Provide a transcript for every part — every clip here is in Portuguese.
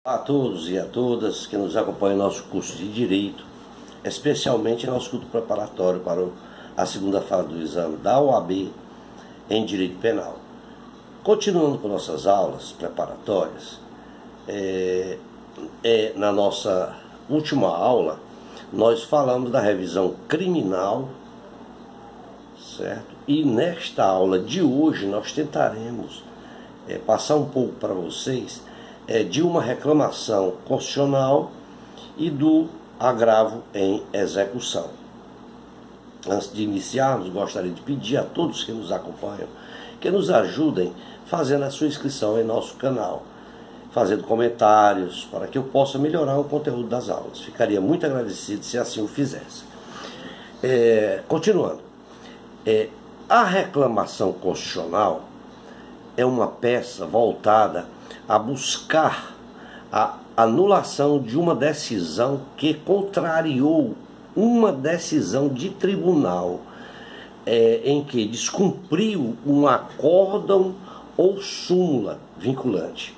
A todos e a todas que nos acompanham em nosso curso de Direito, especialmente em nosso curso preparatório para a segunda fase do exame da OAB em Direito Penal. Continuando com nossas aulas preparatórias, na nossa última aula, nós falamos da revisão criminal, certo? E nesta aula de hoje nós tentaremos passar um pouco para vocês de uma reclamação constitucional e do agravo em execução. Antes de iniciarmos, gostaria de pedir a todos que nos acompanham que nos ajudem fazendo a sua inscrição em nosso canal, fazendo comentários para que eu possa melhorar o conteúdo das aulas. Ficaria muito agradecido se assim o fizesse. Continuando, a reclamação constitucional é uma peça voltada a buscar a anulação de uma decisão que contrariou uma decisão de tribunal em que descumpriu um acórdão ou súmula vinculante.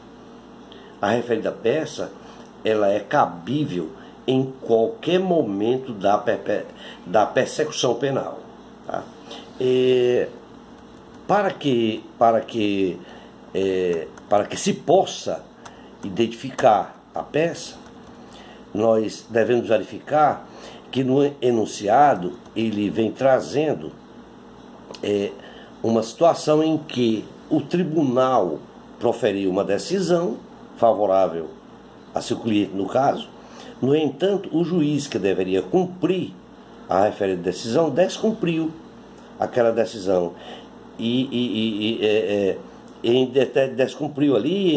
A referida peça ela é cabível em qualquer momento da persecução penal. Tá? Para que se possa identificar a peça, nós devemos verificar que no enunciado ele vem trazendo uma situação em que o tribunal proferiu uma decisão favorável a seu cliente no caso. No entanto, o juiz que deveria cumprir a referida decisão descumpriu aquela decisão descumpriu ali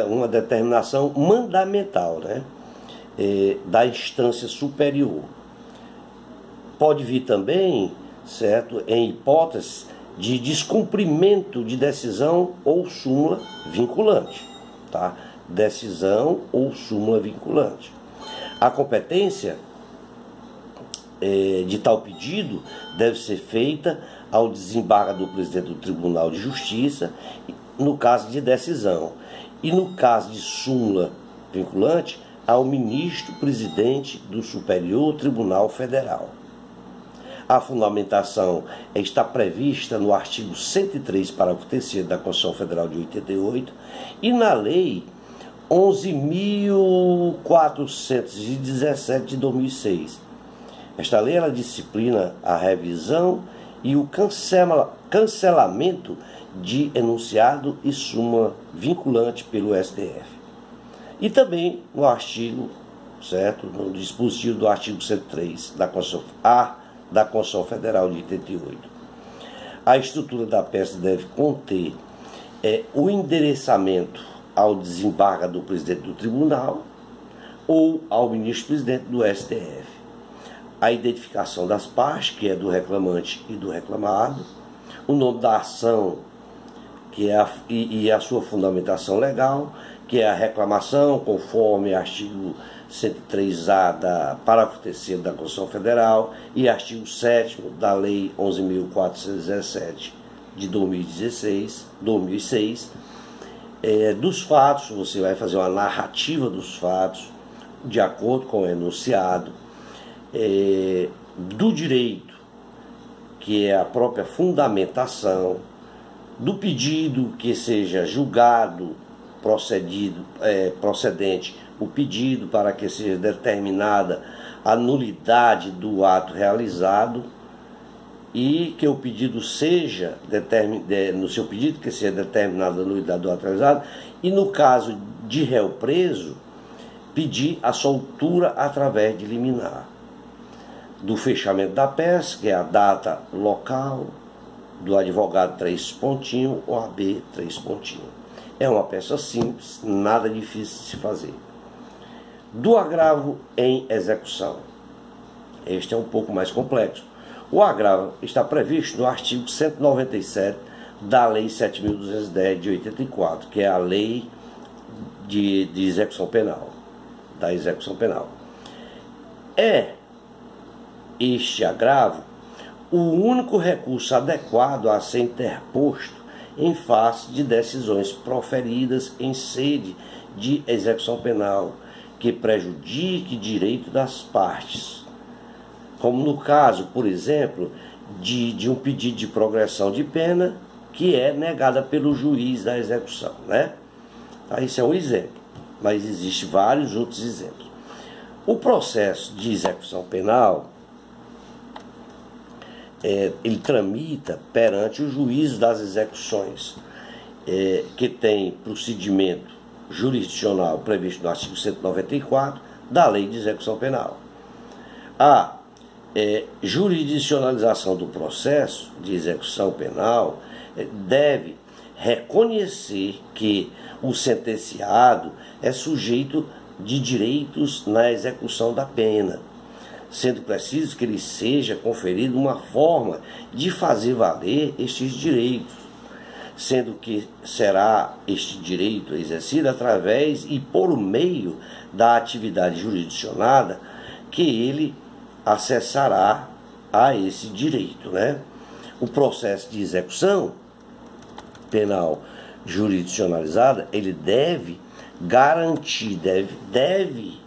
uma determinação mandamental, né, da instância superior. Pode vir também, certo, em hipótese de descumprimento de decisão ou súmula vinculante, tá? Decisão ou súmula vinculante. A competência de tal pedido deve ser feita ao desembargador presidente do Tribunal de Justiça, no caso de decisão, e no caso de súmula vinculante, ao ministro presidente do Superior Tribunal Federal. A fundamentação está prevista no artigo 103, parágrafo 3º da Constituição Federal de 88 e na Lei 11.417 de 2006. Esta lei ela disciplina a revisão e o cancelamento de enunciado e súmula vinculante pelo STF. E também no artigo, certo, no dispositivo do artigo 103 da Constituição Federal de 88. A estrutura da peça deve conter o endereçamento ao desembargador presidente do tribunal ou ao ministro presidente do STF. A identificação das partes, que é do reclamante e do reclamado, o nome da ação, que é a sua fundamentação legal, que é a reclamação, conforme artigo 103A da parágrafo 3º da Constituição Federal e artigo 7º da Lei 11.417 de 2006. Dos fatos, você vai fazer uma narrativa dos fatos, de acordo com o enunciado, do direito, que é a própria fundamentação, do pedido que seja julgado, procedente o pedido para que seja determinada a nulidade do ato realizado e que o pedido seja no seu pedido que seja determinada a nulidade do ato realizado e no caso de réu preso, pedir a soltura através de liminar. Do fechamento da peça, que é a data local, do advogado 3 pontinho, OAB 3 pontinho. É uma peça simples, nada difícil de se fazer. Do agravo em execução. Este é um pouco mais complexo. O agravo está previsto no artigo 197 da Lei 7.210 de 84, que é a Lei de execução penal, da execução penal. Este agravo o único recurso adequado a ser interposto em face de decisões proferidas em sede de execução penal que prejudique direito das partes, como no caso, por exemplo, de um pedido de progressão de pena que é negada pelo juiz da execução, né? Isso é um exemplo, mas existem vários outros exemplos. O processo de execução penal, ele tramita perante o juiz das execuções, que tem procedimento jurisdicional previsto no artigo 194 da Lei de Execução Penal. A jurisdicionalização do processo de execução penal deve reconhecer que o sentenciado é sujeito de direitos na execução da pena, sendo preciso que lhe seja conferida uma forma de fazer valer estes direitos, sendo que será este direito exercido através e por meio da atividade jurisdicionada que ele acessará a esse direito, né? O processo de execução penal jurisdicionalizada, ele deve garantir, deve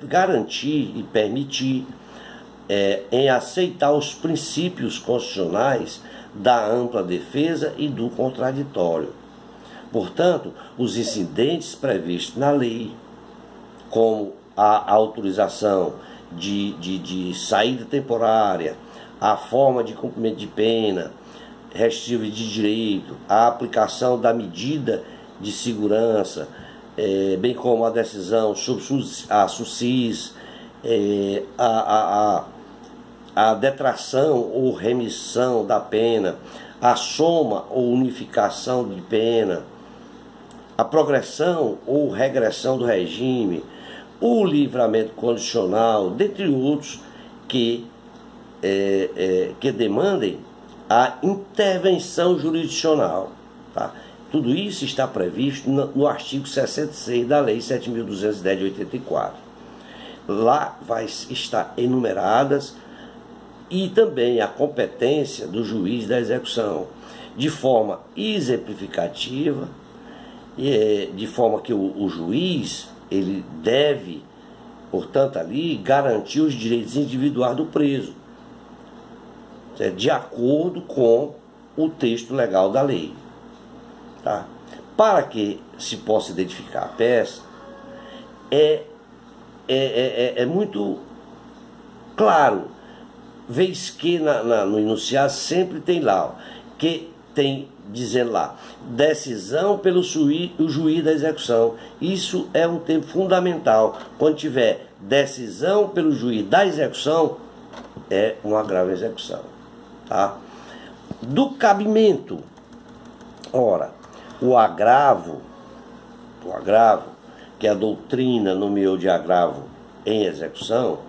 garantir e permitir em aceitar os princípios constitucionais da ampla defesa e do contraditório. Portanto, os incidentes previstos na lei, como a autorização de saída temporária, a forma de cumprimento de pena, restritiva de direito, a aplicação da medida de segurança, bem como a decisão sobre a SUSIS, a detração ou remissão da pena, a soma ou unificação de pena, a progressão ou regressão do regime, o livramento condicional, dentre outros que demandem a intervenção jurisdicional. Tá? Tudo isso está previsto no artigo 66 da Lei 7.210 de 84. Lá vai estar enumeradas e também a competência do juiz da execução, de forma exemplificativa, de forma que o juiz ele deve, portanto, ali garantir os direitos individuais do preso, de acordo com o texto legal da lei. Tá? Para que se possa identificar a peça, é muito claro, vez que no enunciado sempre tem lá, que tem dizendo lá, decisão pelo o juiz da execução. Isso é um termo fundamental. Quando tiver decisão pelo juiz da execução, é um agravo à execução. Tá? Do cabimento, ora, o agravo, que a doutrina nomeou de agravo em execução,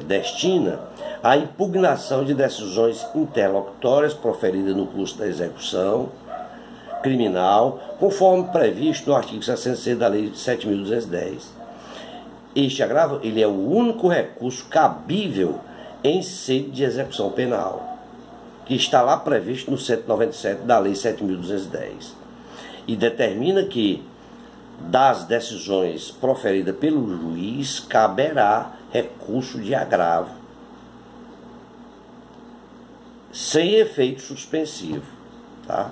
destina à impugnação de decisões interlocutórias proferidas no curso da execução criminal, conforme previsto no artigo 66 da Lei 7.210. Este agravo ele é o único recurso cabível em sede de execução penal, que está lá previsto no 197 da Lei 7.210, e determina que das decisões proferidas pelo juiz caberá recurso de agravo, sem efeito suspensivo. Tá?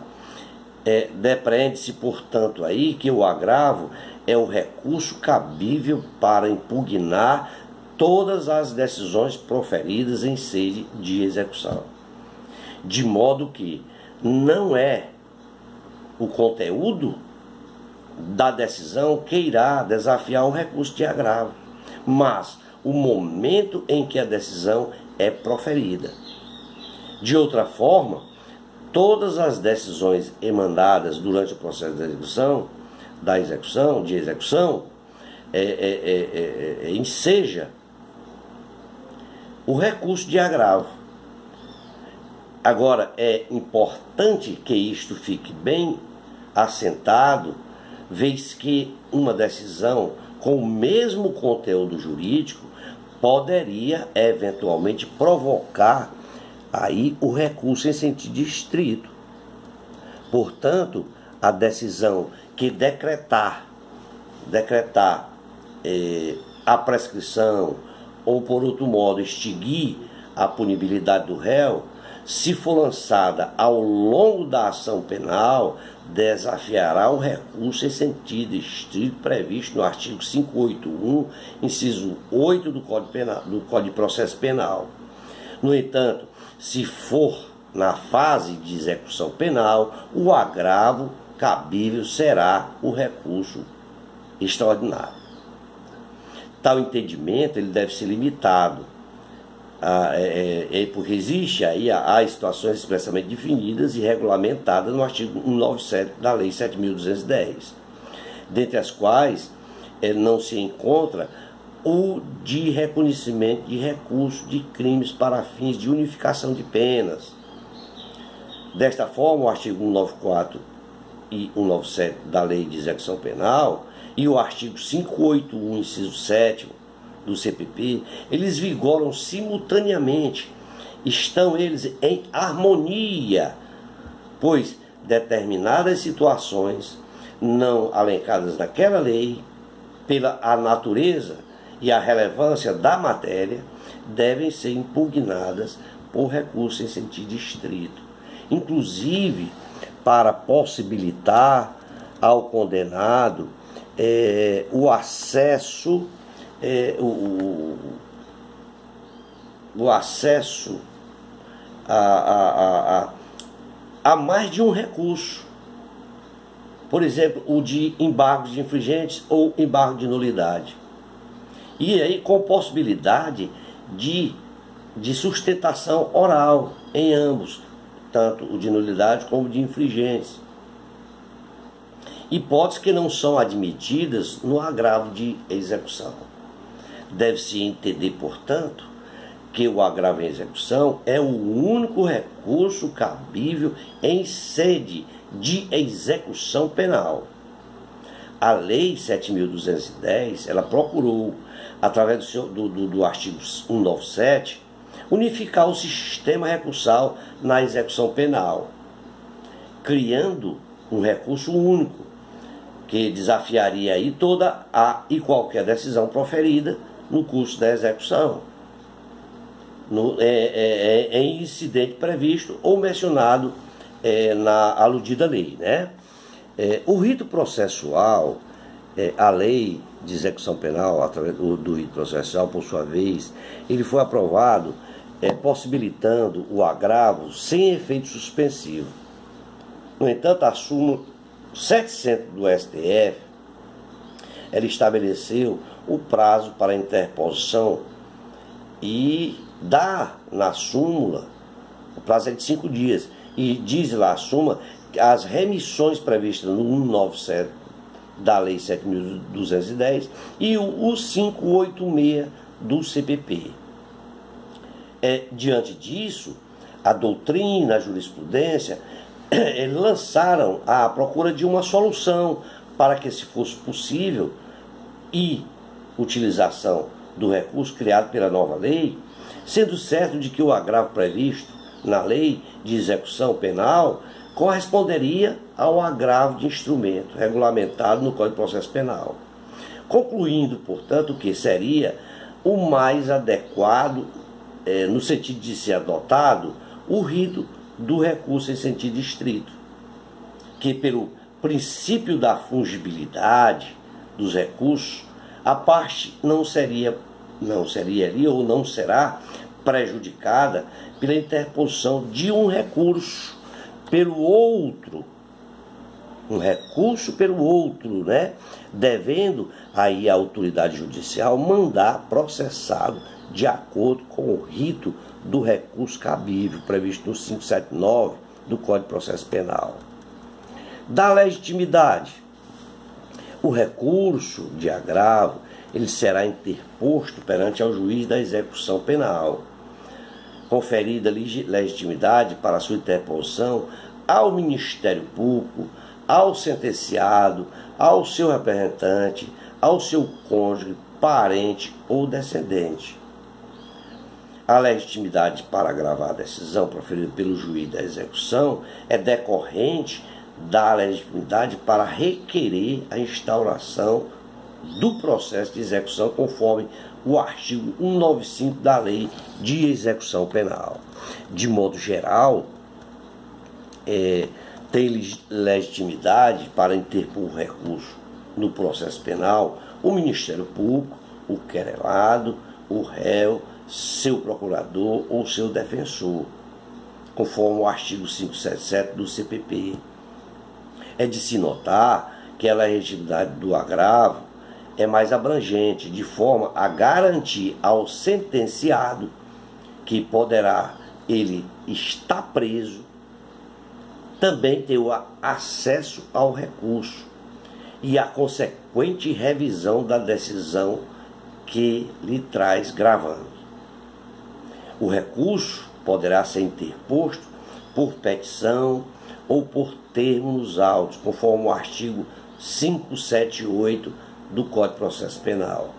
Depreende-se, portanto, aí que o agravo é o recurso cabível para impugnar todas as decisões proferidas em sede de execução, de modo que não é o conteúdo da decisão que irá desafiar um recurso de agravo, mas o momento em que a decisão é proferida. De outra forma, todas as decisões emendadas durante o processo de execução, enseja o recurso de agravo. Agora, é importante que isto fique bem assentado, vez que uma decisão com o mesmo conteúdo jurídico poderia eventualmente provocar aí o recurso em sentido estrito. Portanto, a decisão que decretar a prescrição ou, por outro modo, extinguir a punibilidade do réu, se for lançada ao longo da ação penal, desafiará o recurso em sentido estrito previsto no artigo 581, inciso 8 do Código de Processo Penal. No entanto, se for na fase de execução penal, o agravo cabível será o recurso extraordinário. Tal entendimento ele deve ser limitado, porque existe aí há situações expressamente definidas e regulamentadas no artigo 197 da Lei 7.210, dentre as quais não se encontra o de reconhecimento de recurso de crimes para fins de unificação de penas. Desta forma, o artigo 194 e 197 da Lei de Execução Penal e o artigo 581, inciso 7 do CPP, eles vigoram simultaneamente, estão eles em harmonia, pois determinadas situações não alencadas naquela lei, pela a natureza e a relevância da matéria, devem ser impugnadas por recurso em sentido estrito, inclusive para possibilitar ao condenado o acesso a mais de um recurso. Por exemplo, o de embargos de infringentes ou embargo de nulidade. E aí com possibilidade de sustentação oral em ambos, tanto o de nulidade como o de infringentes. Hipóteses que não são admitidas no agravo de execução. Deve-se entender, portanto, que o agravo em execução é o único recurso cabível em sede de execução penal. A Lei 7.210, ela procurou, através do artigo 197, unificar o sistema recursal na execução penal, criando um recurso único, que desafiaria aí toda e qualquer decisão proferida no curso da execução, em incidente previsto ou mencionado na aludida lei, né? O rito processual, a lei de execução penal, através do rito processual, por sua vez, ele foi aprovado possibilitando o agravo sem efeito suspensivo. No entanto, a súmula 700 do STF, ela estabeleceu o prazo para interposição e dá na súmula, o prazo é de 5 dias, e diz lá a súmula que as remissões previstas no 197 da Lei 7.210 e o 586 do CPP. Diante disso, a doutrina, a jurisprudência, lançaram a procura de uma solução para que, se fosse possível, e utilização do recurso criado pela nova lei, sendo certo de que o agravo previsto na lei de execução penal corresponderia ao agravo de instrumento regulamentado no Código de Processo Penal, concluindo, portanto, que seria o mais adequado, no sentido de ser adotado, o rito do recurso em sentido estrito, que pelo princípio da fungibilidade dos recursos, a parte não seria ali ou não será prejudicada pela interposição de um recurso pelo outro, né? Devendo aí a autoridade judicial mandar processado de acordo com o rito do recurso cabível previsto no 579 do Código de Processo Penal. Da legitimidade, o recurso de agravo ele será interposto perante ao juiz da execução penal, conferida legitimidade para sua interposição ao Ministério Público, ao sentenciado, ao seu representante, ao seu cônjuge, parente ou descendente. A legitimidade para agravar a decisão proferida pelo juiz da execução é decorrente da legitimidade para requerer a instauração do processo de execução conforme o artigo 195 da Lei de Execução Penal. De modo geral, tem legitimidade para interpor recurso no processo penal o Ministério Público, o querelado, o réu, seu procurador ou seu defensor, conforme o artigo 577 do CPP. É de se notar que a legitimidade do agravo é mais abrangente, de forma a garantir ao sentenciado que poderá ele estar preso, também ter o acesso ao recurso e a consequente revisão da decisão que lhe traz gravando. O recurso poderá ser interposto por petição ou por termo nos autos, conforme o artigo 578 do Código de Processo Penal.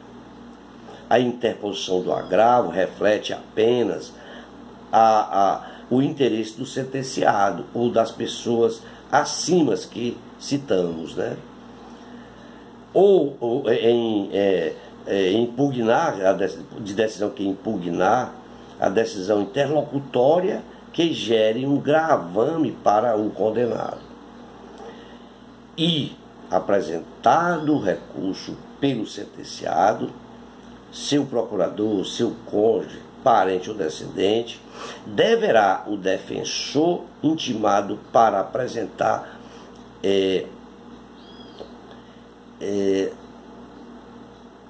A interposição do agravo reflete apenas o interesse do sentenciado ou das pessoas acima que citamos, né? Ou impugnar de decisão que impugnar a decisão interlocutória que gere um gravame para o condenado. E apresentado o recurso pelo sentenciado, seu procurador, seu cônjuge, parente ou descendente, deverá o defensor intimado para apresentar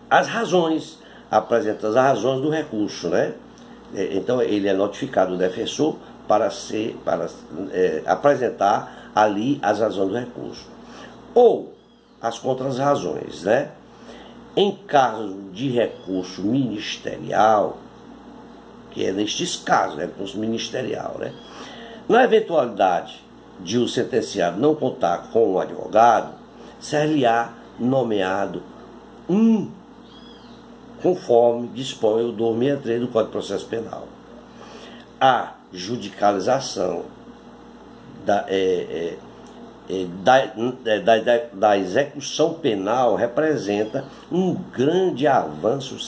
as razões, apresenta as razões do recurso, né? Então ele é notificado, o defensor, para apresentar ali as razões do recurso. Ou as contras-razões, né? Em caso de recurso ministerial, que é nestes casos, recurso ministerial, né? Na eventualidade de o sentenciado não contar com um advogado, ser-lhe-á nomeado conforme dispõe o 263 do Código de Processo Penal. A judicialização da execução penal representa um grande avanço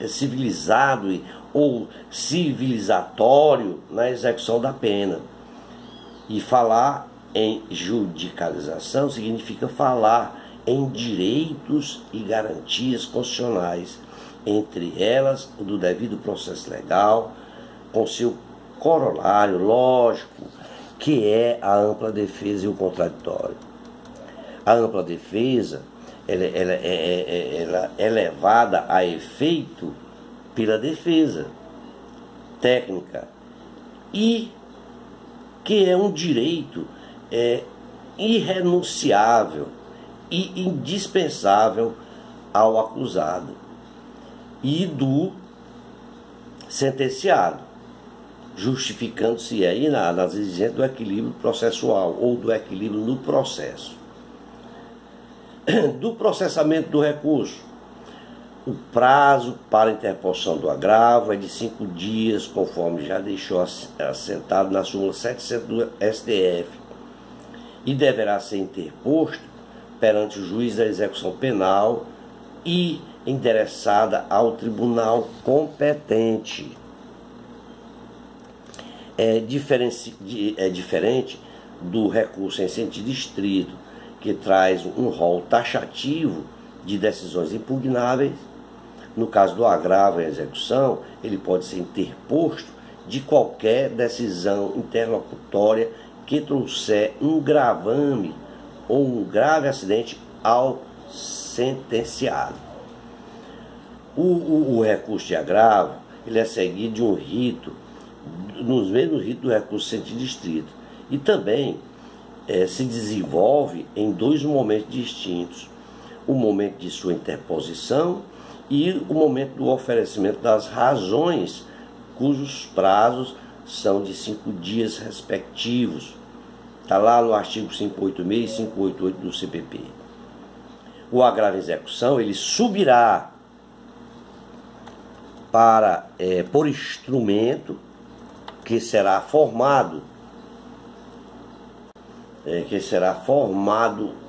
civilizado ou civilizatório na execução da pena. E falar em judicialização significa falar em direitos e garantias constitucionais, entre elas o do devido processo legal, com seu corolário lógico, que é a ampla defesa e o contraditório. A ampla defesa ela é levada a efeito pela defesa técnica e que é um direito irrenunciável e indispensável ao acusado e do sentenciado, justificando-se aí nas exigências do equilíbrio processual ou do equilíbrio no processo. Do processamento do recurso, o prazo para interposição do agravo é de 5 dias, conforme já deixou assentado na súmula 700 do STF, e deverá ser interposto perante o juiz da execução penal e endereçada ao tribunal competente. É diferente do recurso em sentido estrito, que traz um rol taxativo de decisões impugnáveis. No caso do agravo em execução, ele pode ser interposto de qualquer decisão interlocutória que trouxer um gravame ou um grave acidente ao sentenciado. O recurso de agravo ele é seguido de um rito, nos mesmos ritos do recurso em sentido estrito, e também se desenvolve em 2 momentos distintos: o momento de sua interposição e o momento do oferecimento das razões, cujos prazos são de 5 dias respectivos. Está lá no artigo 586 e 588 do CPP. O agravo em execução ele subirá por instrumento que será formado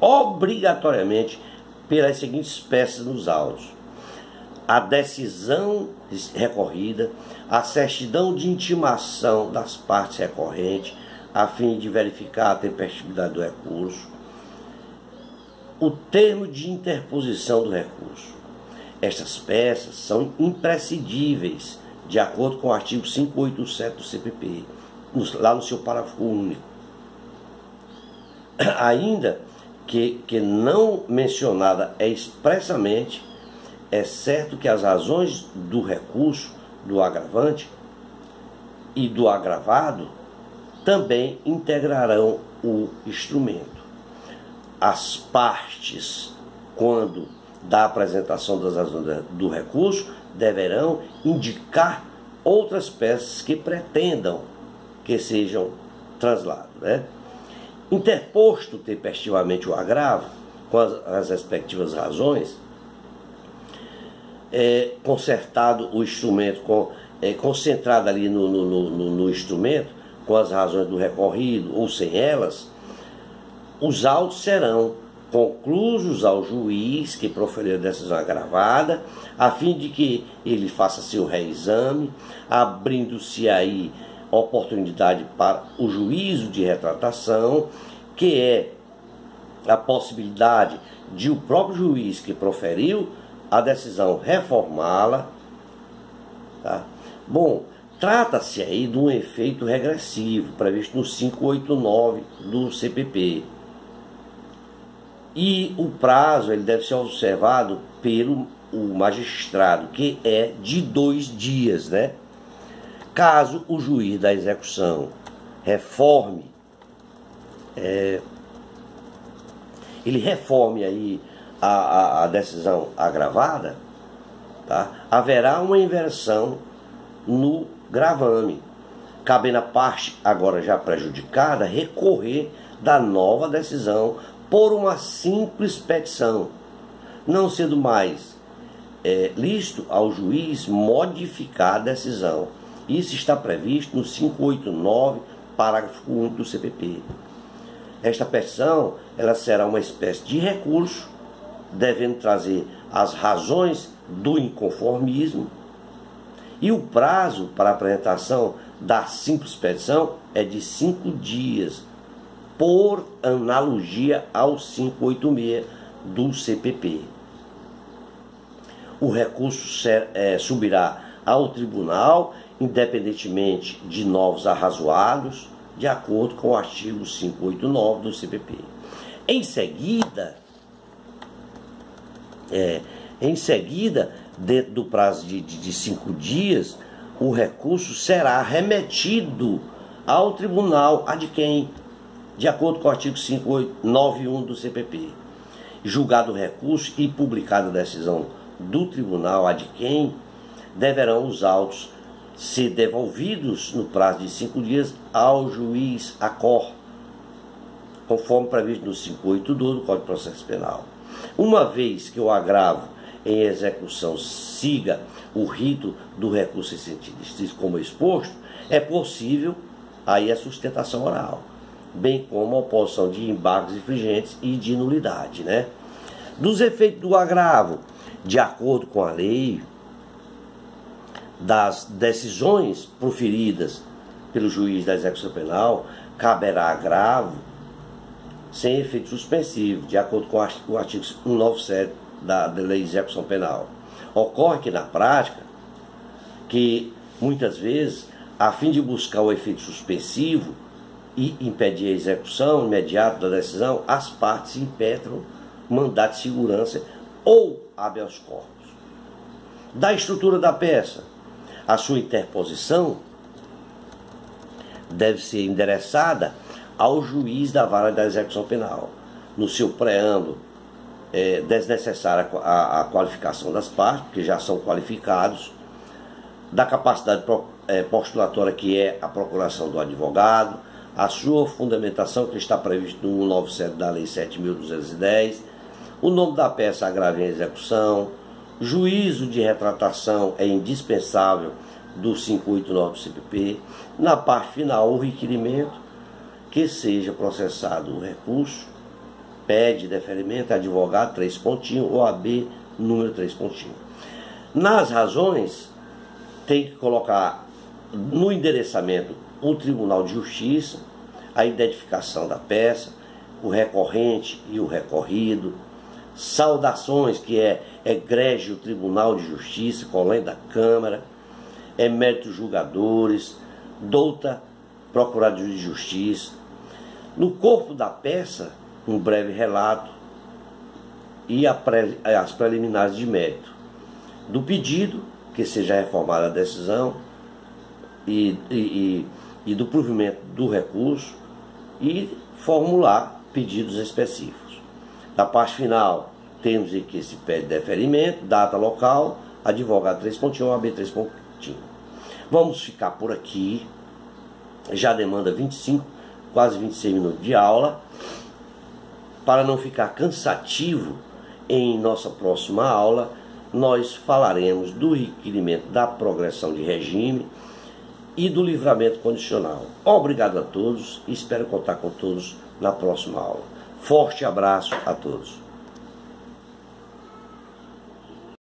obrigatoriamente pelas seguintes peças nos autos: a decisão recorrida, a certidão de intimação das partes recorrentes, a fim de verificar a tempestividade do recurso, o termo de interposição do recurso. Estas peças são imprescindíveis, de acordo com o artigo 587 do CPP, lá no seu parágrafo único. Ainda que não mencionada expressamente, é certo que as razões do recurso, do agravante e do agravado também integrarão o instrumento. As partes, quando da apresentação das razões do recurso, deverão indicar outras peças que pretendam que sejam transladas, né? Interposto tempestivamente o agravo, com as respectivas razões, consertado o instrumento, concentrado ali no instrumento, com as razões do recorrido ou sem elas, os autos serão conclusos ao juiz que proferiu a decisão agravada, a fim de que ele faça seu reexame, abrindo-se aí oportunidade para o juízo de retratação, que é a possibilidade de o próprio juiz que proferiu a decisão reformá-la. Tá? Bom, trata-se aí de um efeito regressivo previsto no 589 do CPP. E o prazo ele deve ser observado pelo magistrado, que é de 2 dias, né? Caso o juiz da execução reforme, ele reforme aí a decisão agravada, tá? Haverá uma inversão no gravame, cabendo à parte agora já prejudicada recorrer da nova decisão por uma simples petição, não sendo mais lícito ao juiz modificar a decisão. Isso está previsto no 589, parágrafo único do CPP. Esta petição ela será uma espécie de recurso, devendo trazer as razões do inconformismo, e o prazo para a apresentação da simples petição é de 5 dias, por analogia ao 586 do CPP. O recurso subirá ao tribunal, independentemente de novos arrazoados, de acordo com o artigo 589 do CPP. Em seguida, dentro do prazo de 5 dias, o recurso será remetido ao tribunal adquém, de acordo com o artigo 591 do CPP. Julgado o recurso e publicada a decisão do tribunal adquém, deverão os autos ser devolvidos no prazo de 5 dias ao juiz acor, conforme previsto no 582 do Código de Processo Penal. Uma vez que o agravo em execução siga o rito do recurso em sentido estrito como exposto, é possível aí a sustentação oral, bem como a oposição de embargos infringentes e de nulidade, né? Dos efeitos do agravo, de acordo com a lei, das decisões proferidas pelo juiz da execução penal, caberá agravo sem efeito suspensivo, de acordo com o artigo 197 da lei de execução penal. Ocorre que na prática, que muitas vezes, a fim de buscar o efeito suspensivo e impedir a execução imediata da decisão, as partes impetram mandado de segurança ou habeas corpus. Da estrutura da peça, a sua interposição deve ser endereçada ao juiz da vara da execução penal. No seu preâmbulo, desnecessária a qualificação das partes, porque já são qualificados, da capacidade postulatória, que é a procuração do advogado, a sua fundamentação, que está previsto no 197 da Lei 7.210, o nome da peça agrave em execução, Juízo de retratação é indispensável do 589 do CPP. Na parte final, o requerimento que seja processado o recurso, pede deferimento, advogado, 3 pontinhos, OAB, número 3 pontinhos. Nas razões, tem que colocar no endereçamento o Tribunal de Justiça, a identificação da peça, o recorrente e o recorrido, saudações, que é egrégio Tribunal de Justiça, colém da Câmara, eméritos julgadores, douta Procurador de Justiça. No corpo da peça, um breve relato e as preliminares de mérito do pedido, que seja reformada a decisão, e do provimento do recurso, e formular pedidos específicos. Na parte final, temos aqui esse pede deferimento, data local, advogado 3 pontinhos, OAB 3 pontinhos. Vamos ficar por aqui, já demanda 25, quase 26 minutos de aula. Para não ficar cansativo, em nossa próxima aula, nós falaremos do requerimento da progressão de regime e do livramento condicional. Obrigado a todos e espero contar com todos na próxima aula. Forte abraço a todos.